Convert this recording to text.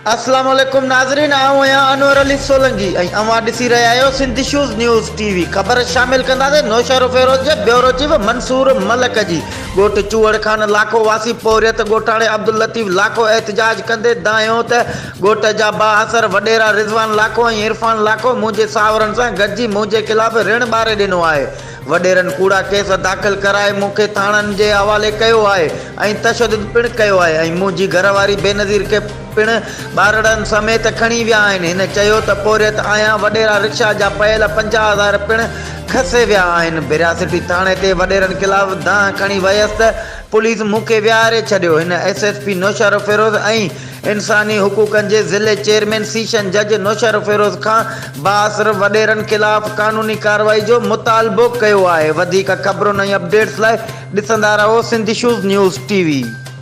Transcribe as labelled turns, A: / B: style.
A: अस्सलाम वालेकुम नाज़रीन, आऊं अनवर अली सोलंकी ऐं अवां ॾिसी रहिया आहियो सिंधी शूज़ न्यूज़ टीवी। ख़बर शामिल कंदासीं नौशहर फिरोज जे ब्यूरो चीफ मंसूर मलिक जी। ॻोठ चूहड़ खान लाखो वासी पौरियत ॻोठाणे अब्दुल लतीफ़ लाखो एहतजाज कंदे दायो त ॻोठ जा बाहसर वॾेरा रिज़वान लाखो ऐं इरफान लाखो मुंहिंजे सहावरनि सां गॾिजी मुंहिंजे ख़िलाफ़ ऋण ॿारे ॾिनो आहे। वॾेरनि कूड़ा केस दाख़िल कराए मूंखे थाणनि जे हवाले कयो आहे ऐं तशदुद पिणु कयो आहे ऐं मुंहिंजी घरवारी बेनज़ीर खे पिणु ॿारड़नि समेत खणी विया आहिनि। हिन चयो त पौरियत आहियां वॾेरा रिक्शा जा पयल 50,000 पिणु खसे विया आहिनि। बिरासिटी थाणे ते वॾेरनि ख़िलाफ़ दांह खणी वयसि त पुलिस मूंखे विहारे छॾियो। हिन SSP नौशहर फिरोज ऐं इंसानी हुकूकनि जे ज़िले चेयरमैन सीशन जज नौशहर फिरोज खां बासर वॾेरनि ख़िलाफ़ क़ानूनी कार्रवाई जो मुतालबो कयो आहे। वधीक ख़बरुनि ऐं अपडेट्स लाइ ॾिसंदा रहो सिंधी शूज़ न्यूज़ टीवी।